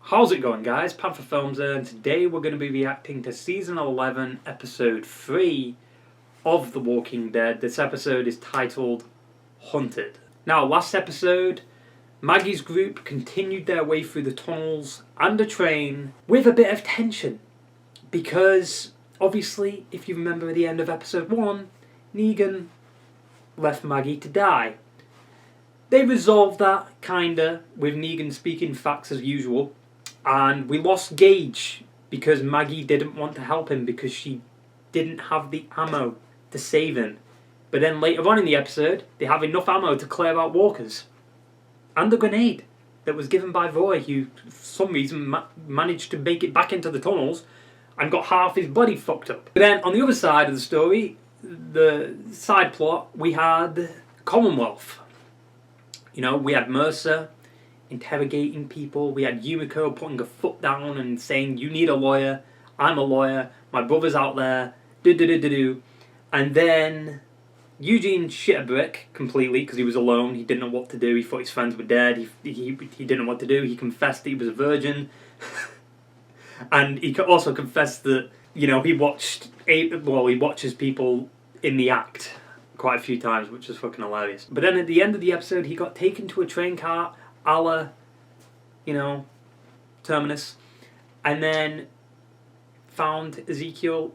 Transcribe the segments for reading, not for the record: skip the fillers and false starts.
How's it going, guys? Panther Films here, and today we're going to be reacting to Season 11, Episode 3 of The Walking Dead. This episode is titled Hunted. Now, last episode, Maggie's group continued their way through the tunnels and a train with a bit of tension. Because, obviously, if you remember at the end of Episode 1, Negan left Maggie to die. They resolved that, kinda, with Negan speaking facts as usual. And we lost Gage because Maggie didn't want to help him because she didn't have the ammo to save him. But then later on in the episode, they have enough ammo to clear out walkers. And the grenade that was given by Roy, who for some reason managed to make it back into the tunnels and got half his body fucked up. But then on the other side of the story, the side plot, we had Commonwealth. You know, we had Mercer interrogating people. We had Yumiko putting her foot down and saying, "You need a lawyer. I'm a lawyer. My brother's out there." And then Eugene shit a brick completely because he was alone. He didn't know what to do. He thought his friends were dead. He didn't know what to do. He confessed that he was a virgin. And he also confessed that, you know, he watches people in the act quite a few times, which is fucking hilarious. But then at the end of the episode, he got taken to a train cart, a la, you know, Terminus, and then found Ezekiel,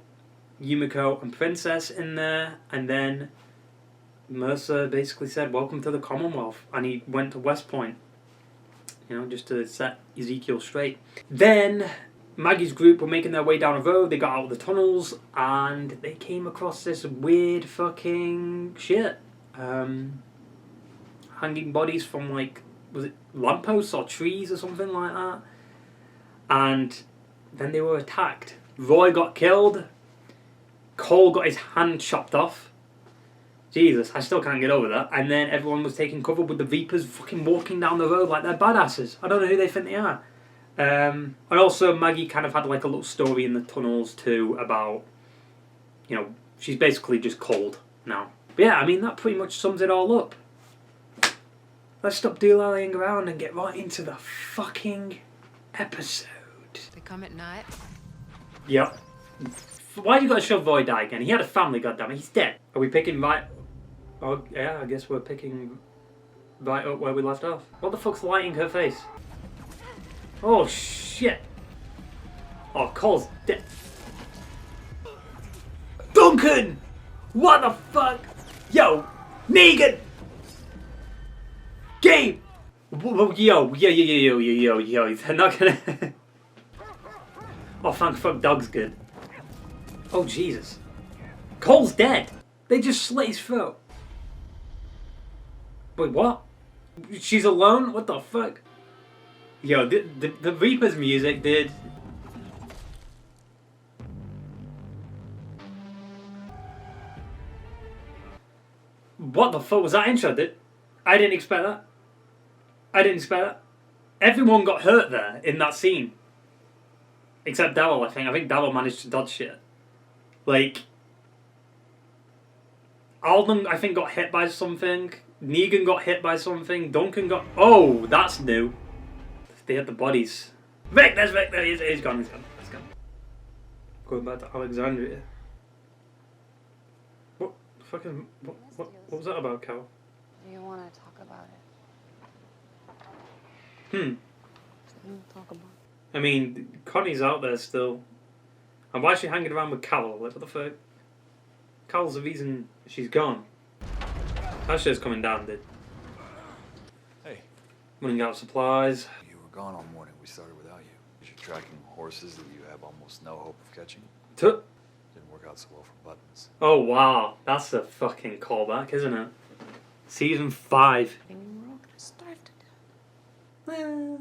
Yumiko, and Princess in there, and then Mercer basically said, "Welcome to the Commonwealth," and he went to West Point, you know, just to set Ezekiel straight. Then Maggie's group were making their way down a road. They got out of the tunnels and they came across this weird fucking shit. Hanging bodies from, like, was it lampposts or trees or something like that? And then they were attacked. Roy got killed. Cole got his hand chopped off. Jesus, I still can't get over that. And then everyone was taking cover with the Reapers fucking walking down the road like they're badasses. I don't know who they think they are. And also Maggie kind of had like a little story in the tunnels too about, you know, she's basically just cold now. But yeah, I mean, that pretty much sums it all up. Let's stop dilly-dallying around and get right into the fucking episode. They come at night? Yep. Why you gotta show Roy die again? He had a family, goddammit. He's dead. Are we picking right... Oh, yeah, I guess we're picking right up where we left off. What the fuck's lighting her face? Oh, shit. Oh, Cole's dead. Duncan! What the fuck? Yo! Negan! Gabe! Yo. They're not gonna... Oh, thank fuck, dog's good. Oh, Jesus. Cole's dead. They just slit his throat. Wait, what? She's alone? What the fuck? Yo, the Reaper's music, dude. What the fuck was that intro, dude? I didn't expect that. Everyone got hurt there in that scene. Except Daryl, I think. I think Daryl managed to dodge shit. Like, Alden, I think, got hit by something. Negan got hit by something. Duncan got... Oh, that's new. They had the bodies. Vic, there's Vic. There he is. He's gone. Going back to Alexandria. What fucking... What was that about, Cal? Do you want to talk about it? Talk about it. I mean, Connie's out there still. And why is she hanging around with Cal? Like, what the fuck? Cal's the reason she's gone. That shit's coming down, dude. Hey. Running out of supplies. You were gone all morning. We started without you. You're tracking horses that you have almost no hope of catching. Didn't work out so well for Buttons. Oh, wow. That's a fucking callback, isn't it? Season 5. We're all gonna starve to death. Well,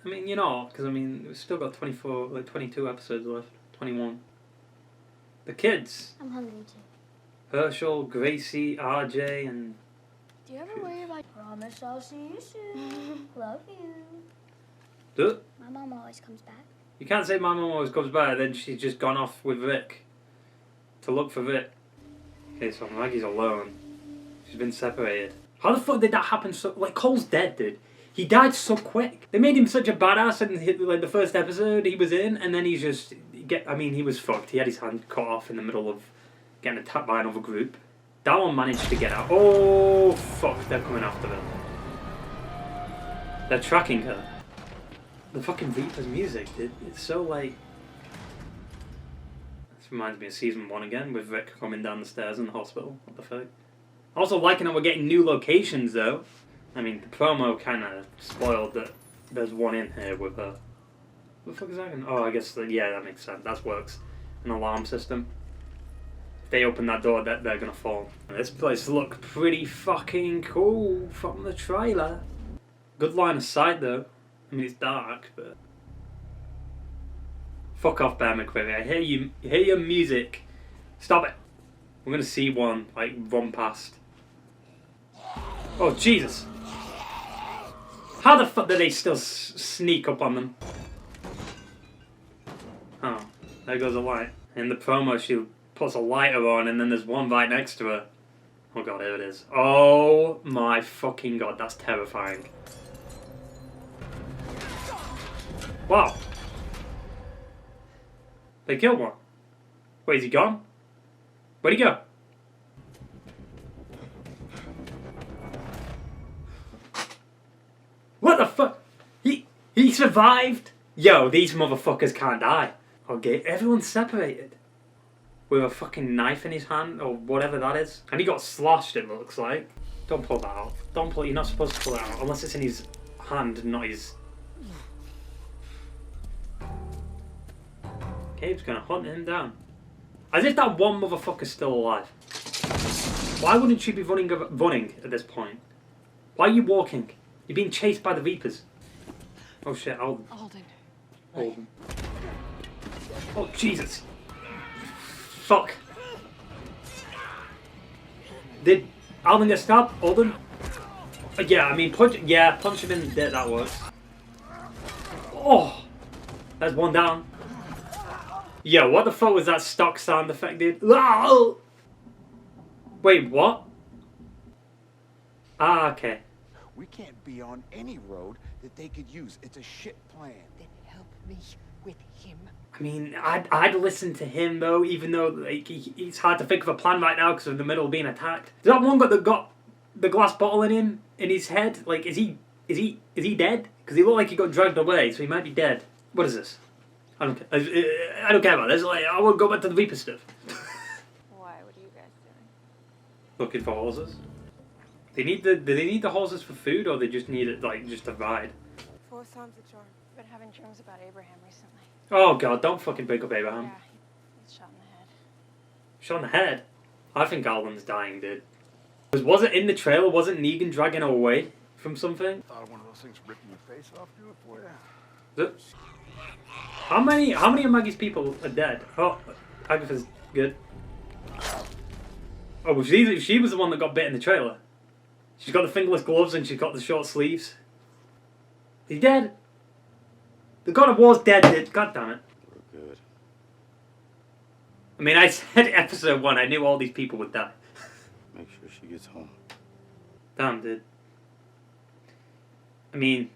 I mean, you know, because I mean, we've still got 22 episodes left. 21. The kids. I'm hungry too. Hershel, Gracie, RJ, and... Do you ever worry about... Promise I'll see you soon. Love you. Duh. My mom always comes back. You can't say my mum always comes back, then she's just gone off with Vic. To look for Vic. Okay, so Maggie's alone. She's been separated. How the fuck did that happen so... Like, Cole's dead, dude. He died so quick. They made him such a badass in like the first episode he was in, and then he's just he was fucked. He had his hand cut off in the middle of getting attacked by another group. That one managed to get out. Oh fuck! They're coming after them. They're tracking her. The fucking Reaper's music, dude. It's so like. This reminds me of season 1 again with Rick coming down the stairs in the hospital. What the fuck? Also liking that we're getting new locations though. I mean, the promo kind of spoiled that there's one in here with her. What the fuck is that? Oh, I guess, yeah, that makes sense. That works. An alarm system. If they open that door, they're gonna fall. This place looked pretty fucking cool from the trailer. Good line of sight though. I mean, it's dark, but... Fuck off, Bear McQuarrie. I hear your music. Stop it. We're gonna see one, like, run past. Oh, Jesus. How the fuck do they still sneak up on them? Oh, there goes a light. In the promo, she puts a lighter on, and then there's one right next to her. Oh god, here it is. Oh my fucking god, that's terrifying. Wow. They killed one. Wait, is he gone? Where'd he go? What the fuck? He survived? Yo, these motherfuckers can't die. Okay, everyone's separated. With a fucking knife in his hand, or whatever that is. And he got sloshed, it looks like. Don't pull that out. Don't pull, you're not supposed to pull it out, unless it's in his hand, not his... Gabe's gonna hunt him down. As if that one motherfucker's still alive. Why wouldn't she be running at this point? Why are you walking? You're being chased by the Reapers. Oh shit, Alden. Alden. Oh Jesus. Fuck. Did Alden get stabbed? Alden? Yeah, I mean, punch him in the dick, that works. Oh! There's one down. Yo, what the fuck was that stock sound effect, dude? Wait, what? Ah, okay. We can't be on any road that they could use. It's a shit plan. Then help me with him. I mean, I'd listen to him though, even though like it's hard to think of a plan right now because of the middle of being attacked. Does that one got the glass bottle in his head? Like, is he dead? Because he looked like he got dragged away, so he might be dead. What is this? I don't care about this. Like, I want to go back to the Reaper stuff. Why? What are you guys doing? Looking for horses. Do they need the horses for food, or they just need it like just to ride? 4 times the charm. Been having dreams about Abraham recently. Oh god, don't fucking break up Abraham. Yeah, he's shot in the head. Shot in the head? I think Alden's dying, dude. Was it in the trailer? Wasn't Negan dragging her away from something? Thought one of those things ripping your face off do it for you. Is it? How many of Maggie's people are dead? Oh, Agatha's good. Oh, she was the one that got bit in the trailer. She's got the fingerless gloves and she's got the short sleeves. He's dead. The God of War's dead, dude. God damn it. We're good. I mean, I said episode 1, I knew all these people would die. Make sure she gets home. Damn, dude. I mean,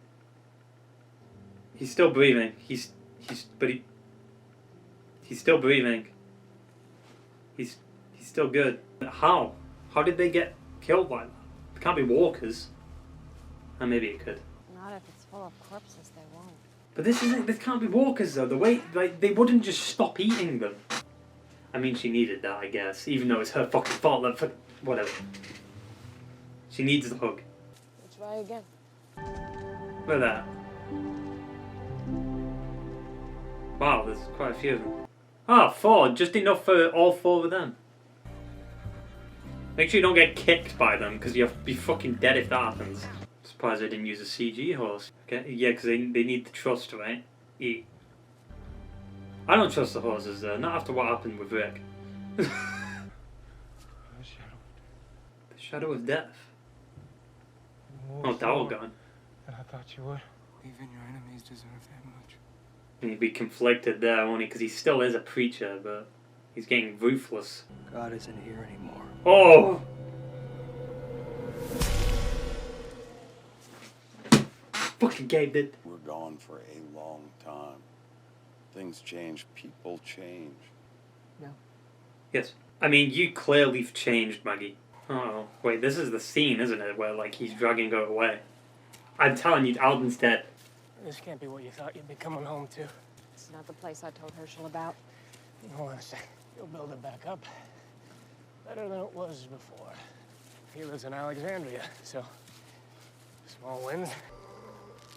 he's still breathing. He's still breathing. He's still good. How? How did they get killed like that? It can't be walkers. And maybe it could. Not if it's full of corpses, they won't. But this can't be walkers though. The way, like, they wouldn't just stop eating them. I mean, she needed that, I guess. Even though it's her fucking fault. That whatever. She needs the hug. We'll try again. Look at that. Wow, there's quite a few of them. Ah, 4. Just enough for all 4 of them. Make sure you don't get kicked by them, because you'll be fucking dead if that happens. Surprised I didn't use a CG horse. Okay, yeah, because they need the trust, right? I don't trust the horses, though. Not after what happened with Rick. The shadow of death. Oh, Dowell gone. And I thought you would. Even your enemies deserve that much. He'd be conflicted there, won't he? Because he still is a preacher, but he's getting ruthless. God isn't here anymore. Oh! fucking Gabe did. We're gone for a long time. Things change, people change. No. Yes. I mean, you clearly have changed, Maggie. Oh, wait, this is the scene, isn't it? Where, like, he's dragging her away. I'm telling you, Alden's dead. This can't be what you thought you'd be coming home to. It's not the place I told Hershel about. Hold on a sec. You'll build it back up. Better than it was before. He lives in Alexandria, so small wins.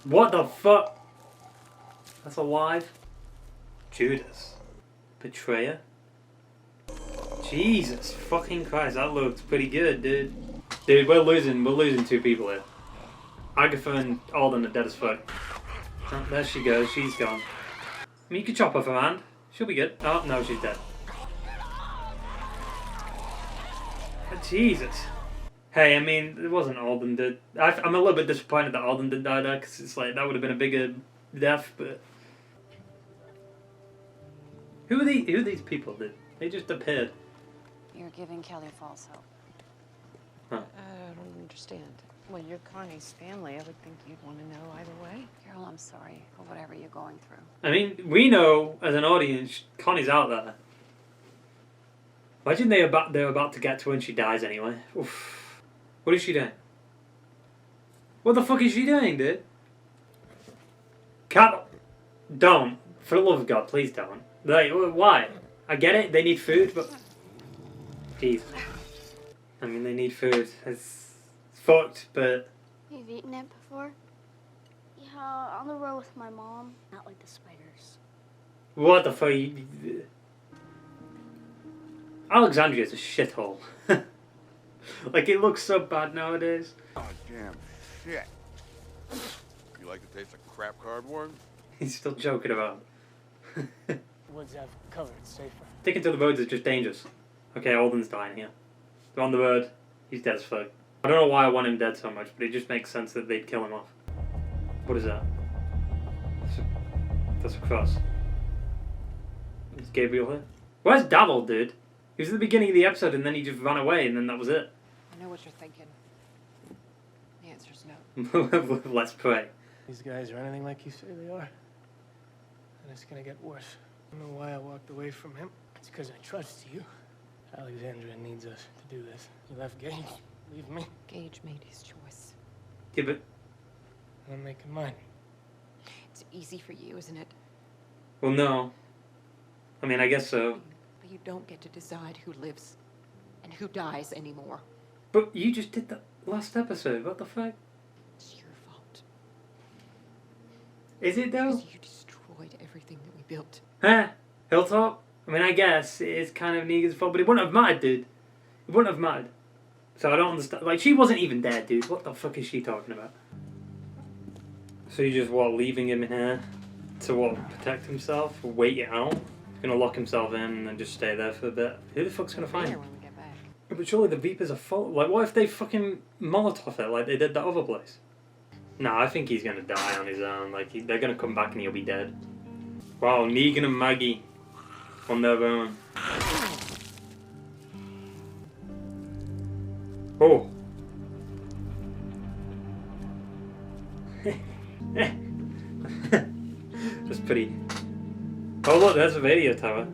What the fuck? That's alive? Judith. Betrayer? Jesus fucking Christ, that looks pretty good, dude. Dude, we're losing 2 people here. Agatha and Alden are dead as fuck. Oh, there she goes, she's gone. I mean, you could chop off her hand. She'll be good. Oh, no, she's dead. Jesus. Hey, I mean, it wasn't Alden did. I'm a little bit disappointed that Alden didn't die there, because it's like, that would have been a bigger death, but... Who are these people, dude? They just appeared. You're giving Kelly false hope. Huh. I don't understand. Well, you're Connie's family. I would think you'd want to know either way. Carol, I'm sorry for whatever you're going through. I mean, we know, as an audience, Connie's out there. Imagine they're about to get to when she dies anyway. Oof. What is she doing? What the fuck is she doing, dude? Don't. For the love of God, please don't. Like, why? I get it, they need food, but... Jeez. I mean, they need food. It's fucked, but... You've eaten it before? Yeah, on the road with my mom. Not like the spiders. What the fuck? Alexandria's a shithole. Like, it looks so bad nowadays. Oh, damn shit. You like the taste of crap cardboard? He's still joking about it. Woods have cover, it's safer. Sticking to the roads is just dangerous. Okay, Alden's dying here. They're on the road. He's dead as fuck. I don't know why I want him dead so much, but it just makes sense that they'd kill him off. What is that? That's a cross. Is Gabriel here? Where's Davil, dude? He was at the beginning of the episode and then he just ran away and then that was it. I know what you're thinking. The answer's no. Let's pray. These guys are anything like you say they are. And it's gonna get worse. I don't know why I walked away from him. It's because I trust you. Alexandria needs us to do this. You left Gage. Leave me. Gage made his choice. Yeah, but... I'm making mine. It's easy for you, isn't it? Well, no. I mean, I guess so. But you don't get to decide who lives and who dies anymore. But you just did that last episode. What the fuck? It's your fault. Is it though? Because you destroyed everything that we built. Huh? Hilltop? I mean, I guess it is kind of Negan's fault, but it wouldn't have mattered, dude. It wouldn't have mattered. So I don't understand. Like, she wasn't even there, dude. What the fuck is she talking about? So you just, what, leaving him in here to, what, protect himself? Wait it out? He's gonna lock himself in and then just stay there for a bit. Who the fuck's gonna find him? When we get back. But surely the Reapers are full. Like, what if they fucking Molotov it like they did that other place? Nah, I think he's gonna die on his own. Like, they're gonna come back and he'll be dead. Wow, Negan and Maggie on their own. Oh. That's pretty. Oh look, there's a radio tower.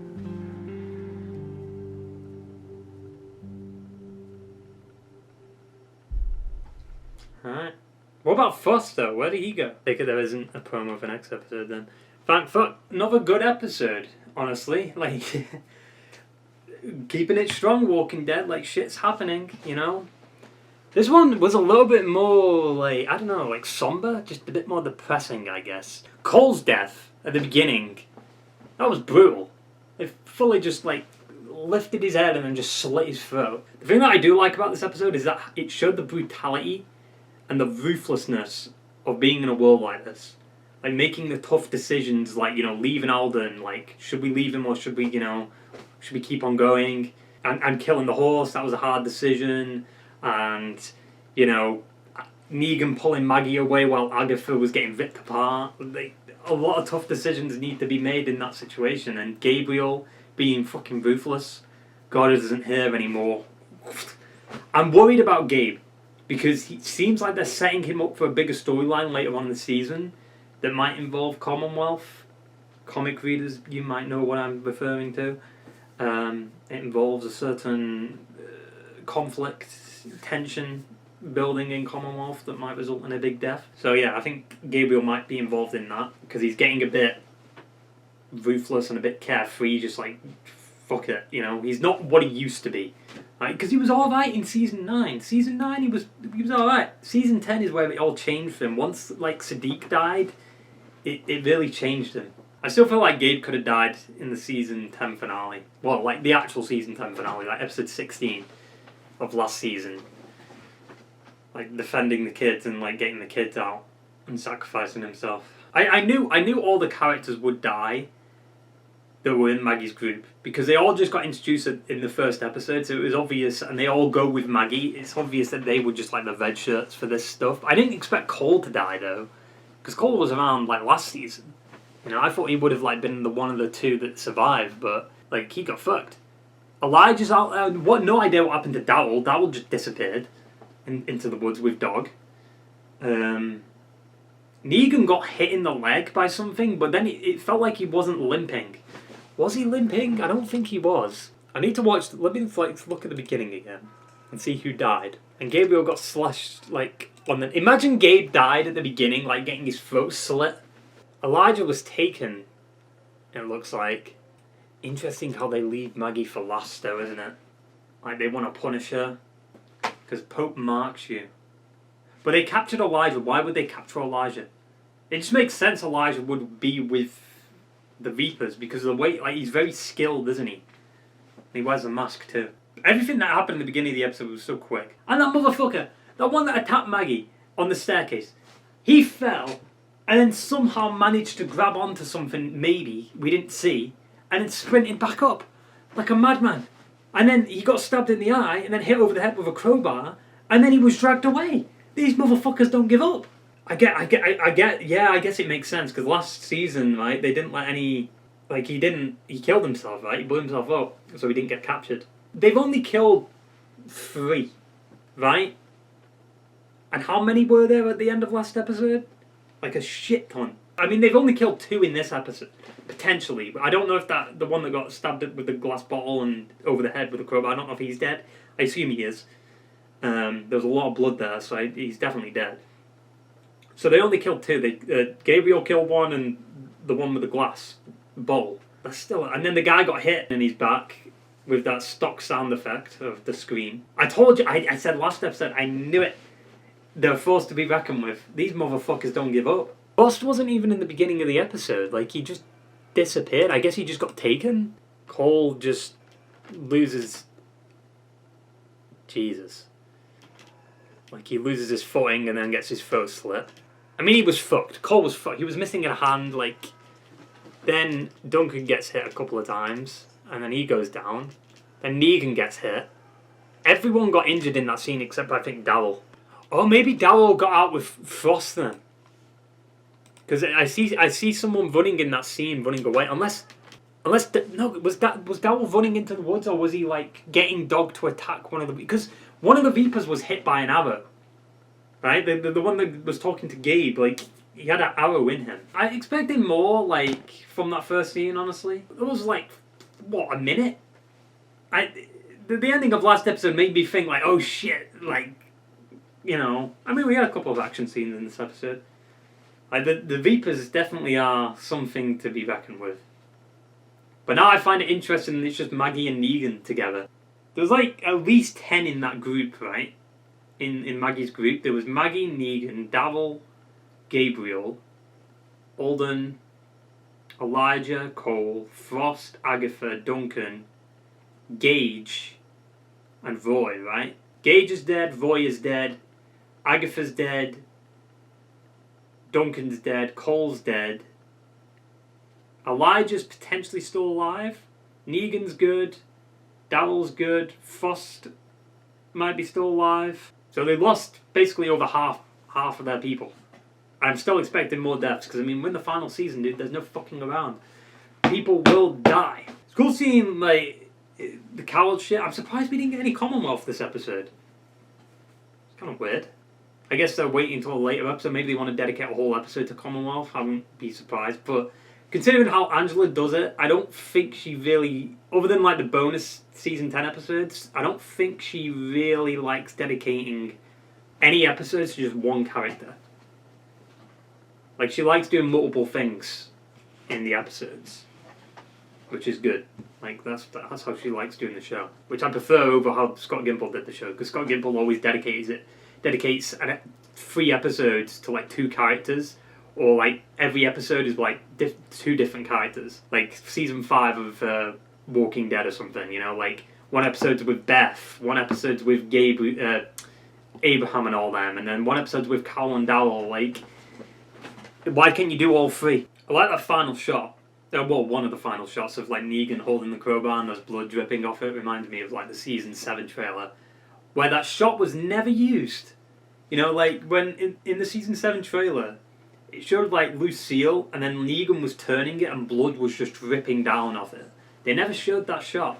Alright. What about Fuss though? Where did he go? Take it there isn't a promo for next episode then. Thank fuck. Another good episode, honestly. Like, keeping it strong, Walking Dead. Like, shit's happening, you know? This one was a little bit more, like, I don't know, like somber. Just a bit more depressing, I guess. Cole's death at the beginning, that was brutal. It fully just, like, lifted his head and then just slit his throat. The thing that I do like about this episode is that it showed the brutality and the ruthlessness of being in a world like this. Like, making the tough decisions, like, you know, leaving Alden, like, should we leave him or should we, you know, should we keep on going? And killing the horse, that was a hard decision. And, you know, Negan pulling Maggie away while Agatha was getting ripped apart. Like, a lot of tough decisions need to be made in that situation. And Gabriel being fucking ruthless. God isn't here anymore. I'm worried about Gabe. because he seems like they're setting him up for a bigger storyline later on in the season that might involve Commonwealth. Comic readers, you might know what I'm referring to. It involves a certain conflict, tension building in Commonwealth that might result in a big death. So yeah, I think Gabriel might be involved in that because he's getting a bit ruthless and a bit carefree, just like, fuck it, you know. He's not what he used to be. Because he was alright in Season 9. Season 9 he was alright. Season 10 is where it all changed for him. Once like Sadiq died, it really changed him. I still feel like Gabe could have died in the Season 10 finale. Well, like the actual Season 10 finale, like episode 16 of last season. Like defending the kids and like getting the kids out and sacrificing himself. I knew all the characters would die that were in Maggie's group because they all just got introduced in the first episode, so it was obvious, and they all go with Maggie. It's obvious that they were just like the red shirts for this stuff. I didn't expect Cole to die though, because Cole was around like last season. You know, I thought he would have like been the one of the two that survived, but like he got fucked. Elijah's out there. No idea what happened to Dowell. Dowell just disappeared into the woods with Dog. Negan got hit in the leg by something, but then it felt like he wasn't limping. Was he limping? I don't think he was. I need to watch. Let me look at the beginning again and see who died. And Gabriel got slashed like on the. Imagine Gabe died at the beginning, like getting his throat slit. Elijah was taken. It looks like. Interesting how they leave Maggie for last, though, isn't it? Like they want to punish her because Pope marks you. But they captured Elijah. Why would they capture Elijah? It just makes sense Elijah would be with the Reapers because of the way, like, he's very skilled, isn't he? He wears a mask too. Everything that happened in the beginning of the episode was so quick. And that motherfucker, that one that attacked Maggie on the staircase, he fell and then somehow managed to grab onto something maybe we didn't see and then sprinted back up like a madman. And then he got stabbed in the eye and then hit over the head with a crowbar and then he was dragged away. These motherfuckers don't give up. I get. Yeah, I guess it makes sense because last season, right, they didn't let any. Like he killed himself, right? He blew himself up, so he didn't get captured. They've only killed 3, right? And how many were there at the end of last episode? Like a shit ton. I mean, they've only killed 2 in this episode, potentially. I don't know if the one that got stabbed with the glass bottle and over the head with a crowbar, I don't know if he's dead. I assume he is. There was a lot of blood there, so he's definitely dead. So they only killed 2. Gabriel killed 1 and the one with the glass bowl. That's still. And then the guy got hit in his back with that stock sound effect of the scream. I told you, I said last episode, I knew it. They're forced to be reckoned with. These motherfuckers don't give up. Bust wasn't even in the beginning of the episode. Like, he just disappeared. I guess he just got taken. Cole just loses... Jesus. Like, he loses his footing and then gets his throat slit. I mean, he was fucked. Cole was fucked. He was missing a hand, like... Then Duncan gets hit a couple of times, and then he goes down. Then Negan gets hit. Everyone got injured in that scene except, I think, Dowell. Oh, maybe Dowell got out with Frost then. Because I see someone running in that scene, running away. Unless no, was Dowell running into the woods, or was he, like, getting Dog to attack one of the... Because one of the Reapers was hit by an arrow. Right? The one that was talking to Gabe, like... He had an arrow in him. I expected more, like, from that first scene, honestly. It was, like, what, a minute? The ending of last episode made me think, like, oh shit, like, you know. I mean, we had a couple of action scenes in this episode. Like, the Reapers definitely are something to be reckoned with. But now I find it interesting that it's just Maggie and Negan together. There's, like, at least 10 in that group, right? In Maggie's group. There was Maggie, Negan, Daryl, Gabriel, Alden, Elijah, Cole, Frost, Agatha, Duncan, Gage, and Roy, right? Gage is dead, Roy is dead, Agatha's dead, Duncan's dead, Cole's dead, Elijah's potentially still alive, Negan's good, Daryl's good, Frost might be still alive. So they lost basically over half of their people. I'm still expecting more deaths, because, I mean, we're in the final season, dude. There's no fucking around. People will die. It's cool seeing, like, the coward shit. I'm surprised we didn't get any Commonwealth this episode. It's Kind of weird. I guess they're waiting until a later episode. Maybe they want to dedicate a whole episode to Commonwealth. I wouldn't be surprised. But considering how Angela does it, I don't think she really, other than like the bonus season 10 episodes, I don't think she really likes dedicating any episodes to just one character. Like, she likes doing multiple things in the episodes, which is good. Like, that's how she likes doing the show, which I prefer over how Scott Gimple did the show, because Scott Gimple always dedicates 3 episodes to like 2 characters, or like every episode is like 2 different characters. Like season 5 of Walking Dead or something, you know, like one episode's with Beth, one episode's with Gabriel, Abraham and all them, and then one episode's with Carl and Darryl. Like, why can't you do all 3? I like that final shot. Well, one of the final shots of like Negan holding the crowbar and there's blood dripping off it reminds me of like the season 7 trailer, where that shot was never used. You know, like when in the season 7 trailer, it showed like Lucille and then Negan was turning it and blood was just dripping down off it. They never showed that shot.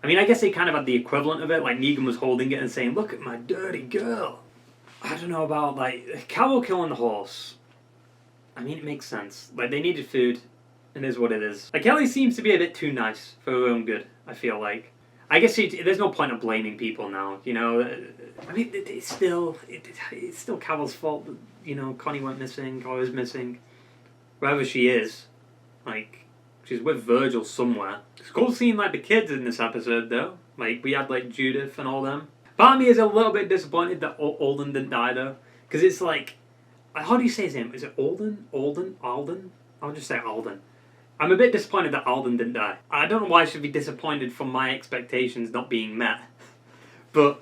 I mean, I guess they kind of had the equivalent of it, like Negan was holding it and saying, "Look at my dirty girl." I don't know about like Carol killing the horse. I mean, it makes sense. Like, they needed food. It is what it is. Like, Kelly seems to be a bit too nice for her own good, I feel like. I guess there's no point of blaming people now, you know. I mean, it's still Carol's fault that, you know, Connie went missing, or is missing. Wherever she is. Like, she's with Virgil somewhere. It's cool seeing, like, the kids in this episode, though. Like, we had, like, Judith and all them. Part of me is a little bit disappointed that Alden didn't die, though. Because it's like, how do you say his name? Is it Alden? Alden? I'll just say Alden. I'm a bit disappointed that Alden didn't die. I don't know why I should be disappointed from my expectations not being met. But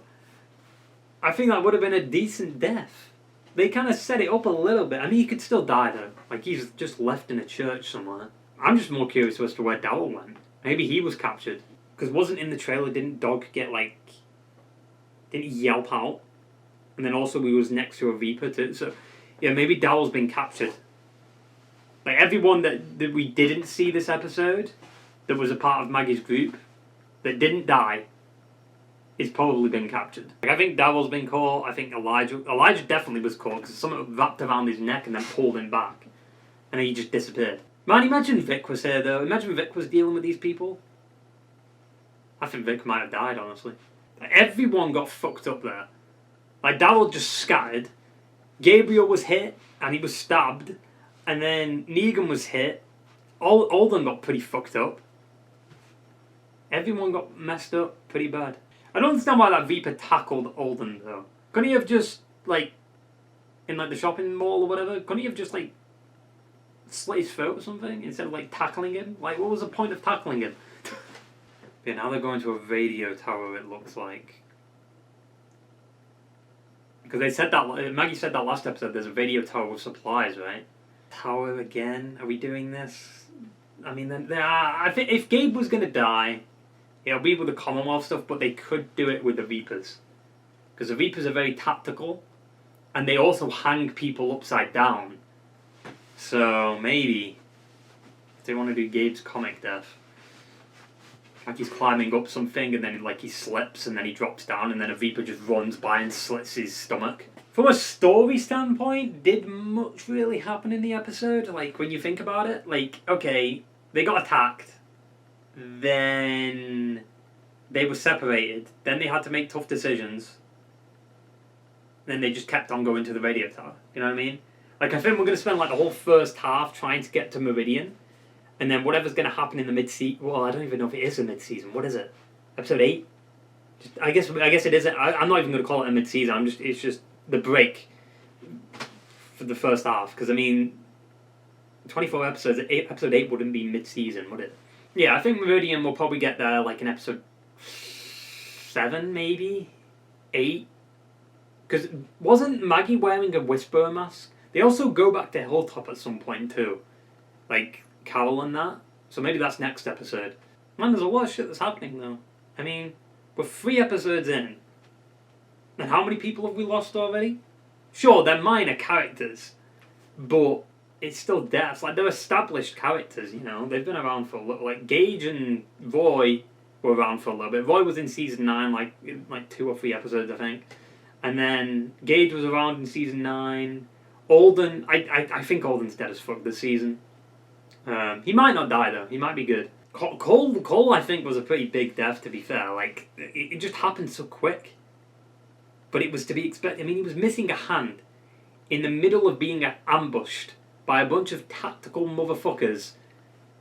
I think that would have been a decent death. They kind of set it up a little bit. I mean, he could still die, though. Like, he's just left in a church somewhere. I'm just more curious as to where Darryl went. Maybe he was captured. Because wasn't in the trailer, didn't Dog get, like... Didn't he yelp out? And then also he was next to a Reaper, too. So, yeah, maybe Darryl's been captured. Like, everyone that we didn't see this episode, that was a part of Maggie's group, that didn't die, is probably been captured. Like, I think Darryl's been caught. I think Elijah definitely was caught, because something wrapped around his neck and then pulled him back. And then he just disappeared. Man, imagine Vic was here, though. Imagine Vic was dealing with these people. I think Vic might have died, honestly. Like, everyone got fucked up there. Like, Darryl just scattered. Gabriel was hit, and he was stabbed. And then Negan was hit. Alden got pretty fucked up. Everyone got messed up pretty bad. I don't understand why that Reaper tackled Alden, though. Couldn't he have just, like, in, like, the shopping mall or whatever, couldn't he have just, like, slit his throat or something instead of, like, tackling him? Like, what was the point of tackling him? Yeah, now they're going to a radio tower, it looks like. Because they said that, Maggie said that last episode, there's a radio tower with supplies, right? Tower again? Are we doing this? I mean, I think if Gabe was going to die, it'll be with the Commonwealth stuff, but they could do it with the Reapers. Because the Reapers are very tactical, and they also hang people upside down. So, maybe, if they want to do Gabe's comic death. Like he's climbing up something and then like he slips and then he drops down and then a Reaper just runs by and slits his stomach. From a story standpoint, did much really happen in the episode? Like, when you think about it? Like, okay, they got attacked. Then they were separated. Then they had to make tough decisions. Then they just kept on going to the radio tower. You know what I mean? Like, I think we're going to spend like the whole first half trying to get to Meridian. And then whatever's going to happen in the mid-season... Well, I don't even know if it is a mid-season. What is it? Episode 8? I guess it isn't. I'm not even going to call it a mid-season. It's just the break for the first half. Because, I mean, 24 episodes, episode 8 wouldn't be mid-season, would it? Yeah, I think Meridian will probably get there, like, in episode 7, maybe? 8? Because wasn't Maggie wearing a Whisperer mask? They also go back to Hilltop at some point, too. Like... Carol and that. So maybe that's next episode. Man, there's a lot of shit that's happening though. I mean, we're 3 episodes in. And how many people have we lost already? Sure, they're minor characters. But it's still deaths. Like, they're established characters, you know. They've been around for a little. Like, Gage and Roy were around for a little bit. Roy was in season 9, like 2 or 3 episodes, I think. And then Gage was around in season 9. Alden, I think Alden's dead as fuck this season. He might not die though. He might be good. Cole, I think, was a pretty big death, to be fair. Like, it just happened so quick. But it was to be expected. I mean, he was missing a hand in the middle of being ambushed by a bunch of tactical motherfuckers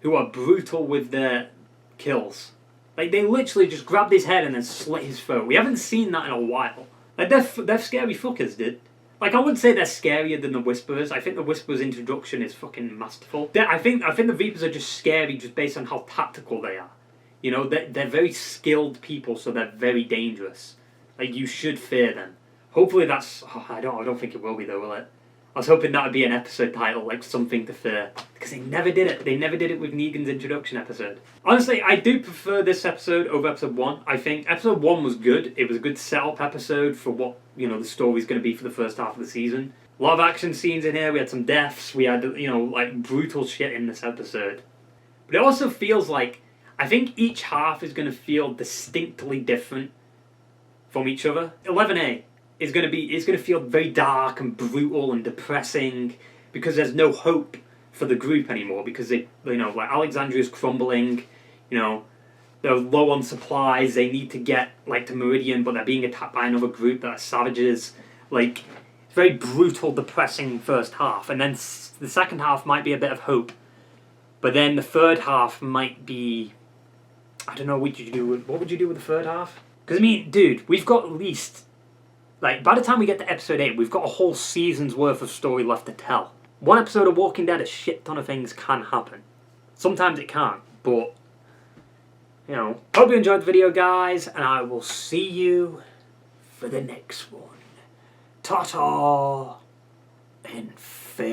who are brutal with their kills. Like, they literally just grabbed his head and then slit his throat. We haven't seen that in a while. Like, they're scary fuckers, dude. Like, I wouldn't say they're scarier than the Whisperers. I think the Whisperers' introduction is fucking masterful. I think the Reapers are just scary just based on how tactical they are. You know, they're very skilled people, so they're very dangerous. Like, you should fear them. Hopefully that's... Oh, I don't think it will be, though, will it? I was hoping that would be an episode title, like Something to Fear. Because they never did it. They never did it with Negan's introduction episode. Honestly, I do prefer this episode over episode 1. I think episode 1 was good. It was a good setup episode for what, you know, the story's going to be for the first half of the season. A lot of action scenes in here. We had some deaths. We had, you know, like, brutal shit in this episode. But it also feels like... I think each half is going to feel distinctly different from each other. 11A is going to feel very dark and brutal and depressing because there's no hope for the group anymore because they, you know, like Alexandria's crumbling, you know, they're low on supplies, they need to get like to Meridian, but they're being attacked by another group that are savages. Like, it's very brutal, depressing first half, and then the second half might be a bit of hope, but then the third half might be, I don't know, what would you do with the third half? Because I mean, dude, we've got at least, like, by the time we get to episode 8, we've got a whole season's worth of story left to tell. One episode of Walking Dead, a shit ton of things can happen. Sometimes it can't, but, you know. Hope you enjoyed the video, guys, and I will see you for the next one. Ta-ta, and farewell.